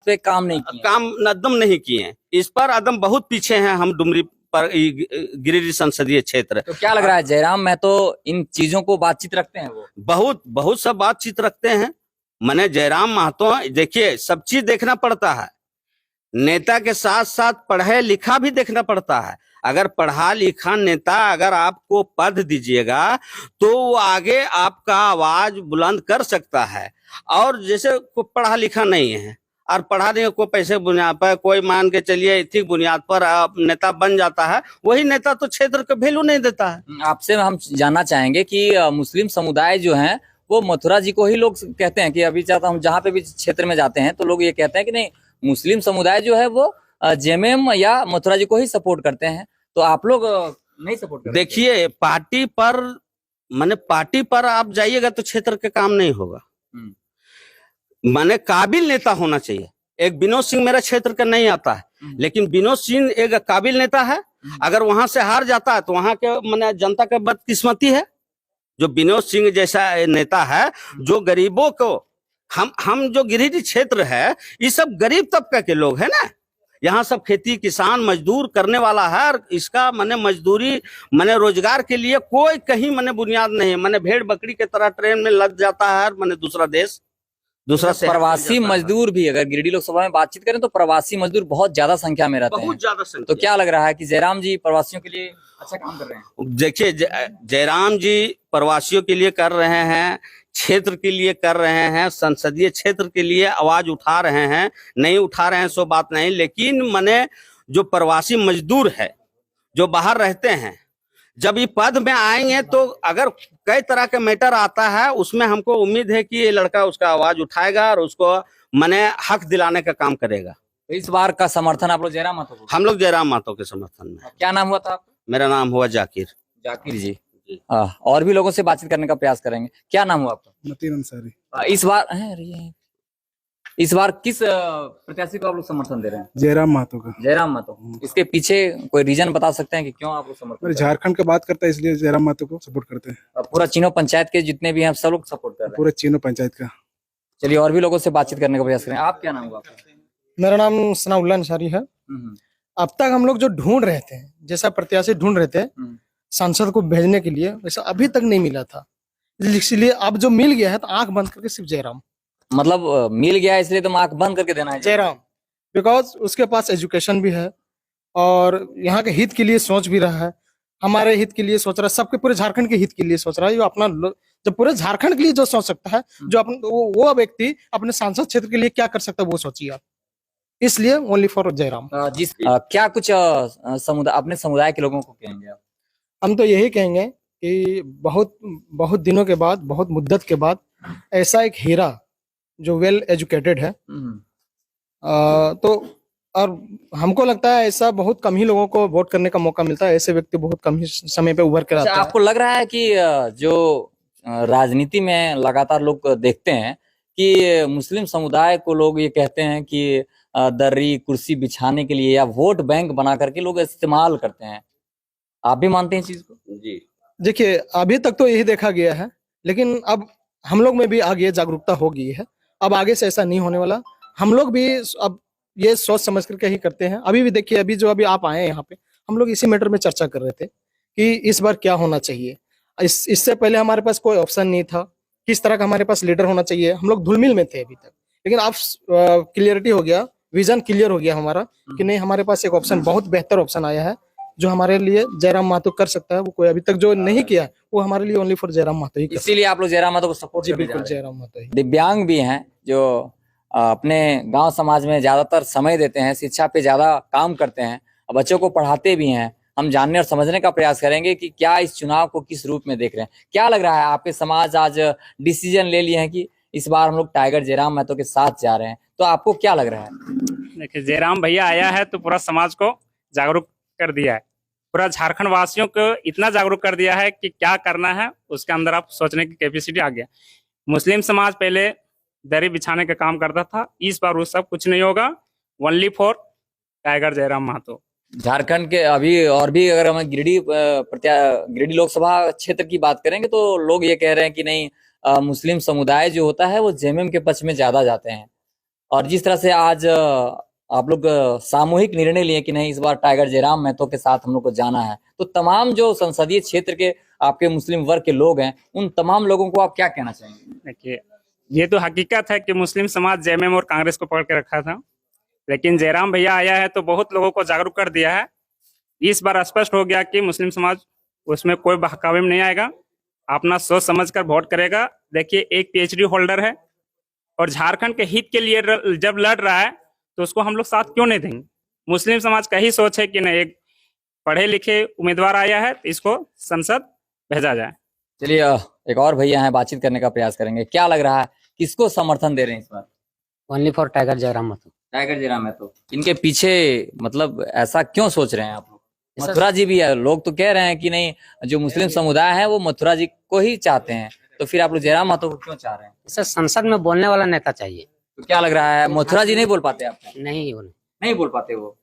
पे काम नहीं किए? काम एकदम नहीं किए हैं। इस पर एकदम बहुत पीछे हैं हम डुमरी पर, गिरिडीह संसदीय क्षेत्र। तो क्या लग रहा है जयराम महतो इन चीजों को बातचीत रखते हैं? वो बहुत बहुत सब बातचीत रखते हैं। मैंने जयराम महतो, देखिए सब चीज देखना पड़ता है। नेता के साथ साथ पढ़े लिखा भी देखना पड़ता है। अगर पढ़ा लिखा नेता अगर आपको पद दीजिएगा तो वो आगे आपका आवाज बुलंद कर सकता है। और जैसे कोई पढ़ा लिखा नहीं है और पढ़ा नहीं, कोई पैसे बुनियाद पर, कोई मान के चलिए इथिक बुनियाद पर नेता बन जाता है, वही नेता तो क्षेत्र को वैल्यू नहीं देता है। आपसे हम जानना चाहेंगे कि मुस्लिम समुदाय जो है वो मथुरा जी को ही लोग कहते हैं कि अभी चाहता हूँ जहाँ पे भी क्षेत्र में जाते हैं तो लोग ये कहते हैं कि नहीं, मुस्लिम समुदाय जो है वो जेएमएम या मथुरा जी को ही सपोर्ट करते हैं। तो आप लोग नहीं सपोर्ट करते? देखिए पार्टी पर, माने पार्टी पर आप जाइएगा तो क्षेत्र के काम नहीं होगा। माने काबिल नेता होना चाहिए। एक विनोद सिंह मेरा क्षेत्र का नहीं आता है, लेकिन विनोद सिंह एक काबिल नेता है। अगर वहां से हार जाता है तो वहां के माने जनता का बदकिस्मती है। जो विनोद सिंह जैसा नेता है जो गरीबों को, हम जो गिरिडीह क्षेत्र है ये सब गरीब तबका के लोग हैं ना। यहाँ सब खेती किसान मजदूर करने वाला है और इसका माने मजदूरी माने रोजगार के लिए कोई कहीं माने बुनियाद नहीं है। माने भेड़ बकरी के तरह ट्रेन में लग जाता है माने दूसरा देश, दूसरा शहर। प्रवासी मजदूर भी, अगर गिरिडीह लोकसभा में बातचीत करें तो प्रवासी मजदूर बहुत ज्यादा संख्या में रहते हैं। बहुत ज्यादा संख्या। तो क्या लग रहा है कि जयराम जी प्रवासियों के लिए अच्छा काम कर रहे हैं? देखिए जयराम जी प्रवासियों के लिए कर रहे हैं, क्षेत्र के लिए कर रहे हैं, संसदीय क्षेत्र के लिए आवाज उठा रहे हैं। नहीं उठा रहे हैं सो बात नहीं, लेकिन माने जो प्रवासी मजदूर है जो बाहर रहते हैं, जब ये पद में आएंगे तो अगर कई तरह का मैटर आता है उसमें हमको उम्मीद है कि ये लड़का उसका आवाज उठाएगा और उसको माने हक दिलाने का काम करेगा। तो इस बार का समर्थन आप लोग जयराम महतो को? हम लोग जयराम महतो के समर्थन में। क्या नाम हुआ था आपका? मेरा नाम हुआ जाकिर। जाकिर जी। और भी लोगों से बातचीत करने का प्रयास करेंगे। क्या नाम हुआ आपका? मतीन अंसारी। इस बार किस प्रत्याशी को आप लोग समर्थन दे रहे हैं? जयराम महतो का। जयराम महतो। इसके पीछे कोई रीजन बता सकते हैं कि क्यों आप लोग समर्थन? झारखंड का बात करता है इसलिए जयराम महतो को सपोर्ट करते हैं। पूरा चीनो पंचायत के जितने भी हैं सब लोग सपोर्ट कर रहे हैं? पूरे चीनो पंचायत का। चलिए और भी लोगों से बातचीत करने का प्रयास करें। आप क्या नाम हुआ आपका? मेरा नाम सनाउल्लाह अंसारी है। अब तक हम लोग जो ढूंढ रहे थे, जैसा प्रत्याशी ढूंढ रहे थे सांसद को भेजने के लिए, वैसा अभी तक नहीं मिला था। इसलिए अब जो मिल गया है तो आंख बंद करके सिर्फ जयराम। मतलब मिल गया है इसलिए तो आंख बंद करके देना है जयराम, बिकॉज उसके पास एजुकेशन भी है और यहाँ के हित के लिए सोच भी रहा है, हमारे हित के लिए सोच रहा है, सबके पूरे झारखंड के हित के लिए सोच रहा है। जो अपना जब पूरे झारखंड के लिए जो सोच सकता है, जो वो व्यक्ति अपने सांसद क्षेत्र के लिए क्या कर सकता है वो सोचिए आप। इसलिए ओनली फॉर जयराम। क्या कुछ समुदाय, अपने समुदाय के लोगों को कहेंगे आप? हम तो यही कहेंगे कि बहुत दिनों के बाद, बहुत मुद्दत के बाद ऐसा एक हीरा जो वेल एजुकेटेड है, तो और हमको लगता है ऐसा बहुत कम ही लोगों को वोट करने का मौका मिलता है। ऐसे व्यक्ति बहुत कम ही समय पे उभर कर आता है। आपको लग रहा है कि जो राजनीति में लगातार लोग देखते हैं कि मुस्लिम समुदाय को लोग ये कहते हैं कि दर्री कुर्सी बिछाने के लिए या वोट बैंक बना करके लोग इस्तेमाल करते हैं, आप भी मानते हैं चीज को? जी देखिए अभी तक तो यही देखा गया है, लेकिन अब हम लोग में भी आगे जागरूकता हो गई है। अब आगे से ऐसा नहीं होने वाला। हम लोग भी अब ये सोच समझ करके ही करते हैं। अभी भी देखिए, अभी जो अभी आप आए यहाँ पे, हम लोग इसी मैटर में चर्चा कर रहे थे कि इस बार क्या होना चाहिए। इससे पहले हमारे पास कोई ऑप्शन नहीं था, किस तरह का हमारे पास लीडर होना चाहिए। हम लोग धुलमिल में थे अभी तक, लेकिन अब क्लियरिटी हो गया, विजन क्लियर हो गया हमारा कि नहीं, हमारे पास एक ऑप्शन, बहुत बेहतर ऑप्शन आया है जो हमारे लिए जयराम महतो कर सकता है। वो कोई अभी तक जो नहीं किया वो हमारे लिए ओनली फॉर जयराम महतो ही। इसीलिए आप लोग जयराम महतो को सपोर्ट? जी बिल्कुल, जयराम महतो ही। दिव्यांग भी हैं जो अपने गांव समाज में ज्यादातर समय देते हैं, शिक्षा पे ज्यादा काम करते हैं, बच्चों को पढ़ाते भी हैं। हम जानने और समझने का प्रयास करेंगे कि क्या इस चुनाव को किस रूप में देख रहे हैं। क्या लग रहा है, आपके समाज आज डिसीजन ले लिए हैं कि इस बार हम लोग टाइगर जयराम महतो के साथ जा रहे हैं, तो आपको क्या लग रहा है? देखिए जयराम भैया आया है तो पूरा समाज को जागरूक कर दिया है, पूरा झारखंड वासियों को इतना जागरूक कर दिया है कि क्या करना है उसके अंदर आप सोचने की कैपेसिटी आ गया। मुस्लिम समाज पहले दरी बिछाने का काम करता था, इस बार वो सब कुछ नहीं होगा, only for tiger Jairam Mahato. Jharkhand के अभी और भी अगर हम गिरिडीह लोकसभा क्षेत्र की बात करेंगे तो लोग ये कह रहे हैं कि नहीं, मुस्लिम समुदाय जो होता है वो जेएमएम के पक्ष में ज्यादा जाते हैं। और जिस तरह से आज आप लोग सामूहिक निर्णय लिए कि नहीं इस बार टाइगर जयराम महतो के साथ हम लोग को जाना है, तो तमाम जो संसदीय क्षेत्र के आपके मुस्लिम वर्ग के लोग हैं उन तमाम लोगों को आप क्या कहना चाहेंगे? देखिए, ये तो हकीकत है कि मुस्लिम समाज जेएमएम और कांग्रेस को पकड़ के रखा था, लेकिन जयराम भैया आया है तो बहुत लोगों को जागरूक कर दिया है। इस बार स्पष्ट हो गया कि मुस्लिम समाज उसमें कोई बहकावे में नहीं आएगा, अपना सोच समझ कर वोट करेगा। देखिए, एक पीएचडी होल्डर है और झारखंड के हित के लिए जब लड़ रहा है तो उसको हम लोग साथ क्यों नहीं देंगे? मुस्लिम समाज का ही सोच है कि नहीं, एक पढ़े लिखे उम्मीदवार आया है तो इसको संसद भेजा जाए। चलिए एक और भैया हैं, बातचीत करने का प्रयास करेंगे। क्या लग रहा है, किसको समर्थन दे रहे हैं इस बार? Only for tiger Jairam Mahto. Tiger Jairam Mahto. इनके पीछे मतलब ऐसा क्यों सोच रहे हैं आप लोग? मथुरा जी भी है, लोग तो कह रहे हैं कि नहीं जो मुस्लिम समुदाय है वो मथुरा जी को ही चाहते हैं, तो फिर आप लोग जयराम महतो को क्यों चाह रहे हैं? इसे संसद में बोलने वाला नेता चाहिए। तो क्या लग रहा है, मथुरा जी नहीं बोल पाते आपको? नहीं बोले, नहीं बोल पाते वो,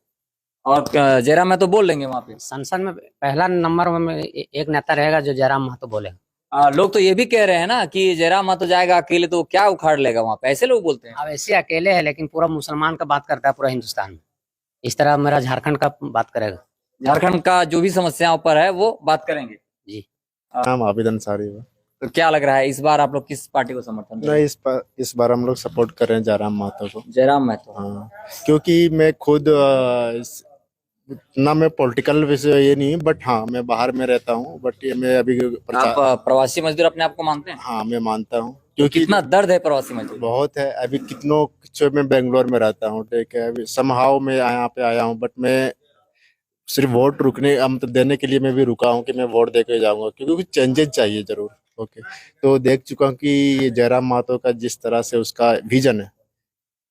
और जयराम महतो बोल लेंगे वहां पे? संसद में पहला नंबर में एक नेता रहेगा जो जयराम महतो बोले। लोग तो ये भी कह रहे हैं ना कि जयराम महतो जाएगा अकेले तो क्या उखाड़ लेगा वहां पे, ऐसे लोग बोलते हैं। अब ऐसे अकेले है लेकिन पूरा मुसलमान का बात करता है पूरा हिंदुस्तान में, इस तरह मेरा झारखंड का बात करेगा। झारखंड का जो भी समस्याओं पर है वो बात करेंगे जी। नाम आबिद अंसारी है। तो क्या लग रहा है इस बार आप लोग किस पार्टी को समर्थन देंगे? नहीं, इस बार हम लोग सपोर्ट कर रहे हैं जयराम महतो को। जयराम महतो। हाँ, क्योंकि मैं खुद ना मैं पॉलिटिकल विषय ये नहीं, बट हाँ मैं बाहर में रहता हूँ, बट ये मैं अभी आप प्रवासी मजदूर अपने आप को मानते हैं? हाँ मैं मानता हूँ, क्योंकि कितना दर्द है प्रवासी मजदूर। बहुत है। अभी कितनों मैं बेंगलोर में रहता हूँ, ठीक है, अभी समहाउ मैं यहाँ पे आया हूँ, बट मैं सिर्फ वोट रुकने मतलब देने के लिए मैं भी रुका हूँ कि मैं वोट दे के जाऊंगा, क्योंकि कुछ चेंजेस चाहिए जरूर। ओके, तो देख चुका हूँ कि ये जयराम महतो का जिस तरह से उसका विजन है,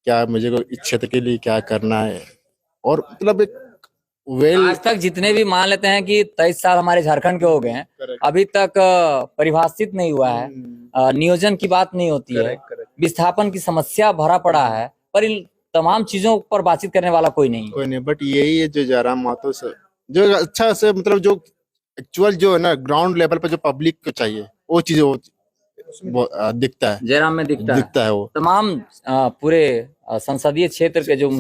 क्या मुझे को इस क्षेत्र के लिए क्या करना है, और मतलब एक आज तक जितने भी मान लेते हैं कि 23 साल हमारे झारखंड के हो गए हैं, अभी तक परिभाषित नहीं हुआ है, नियोजन की बात नहीं होती है, विस्थापन की समस्या भरा पड़ा है, पर इन तमाम चीजों पर बातचीत करने वाला कोई नहीं। बट यही है जो जयराम महतो से जो अच्छा से मतलब जो एक्चुअल जो है ना ग्राउंड लेवल पर जो पब्लिक को चाहिए वो चीज वो दिखता है, जयराम में दिखता है वो। तमाम पूरे संसदीय क्षेत्र के जो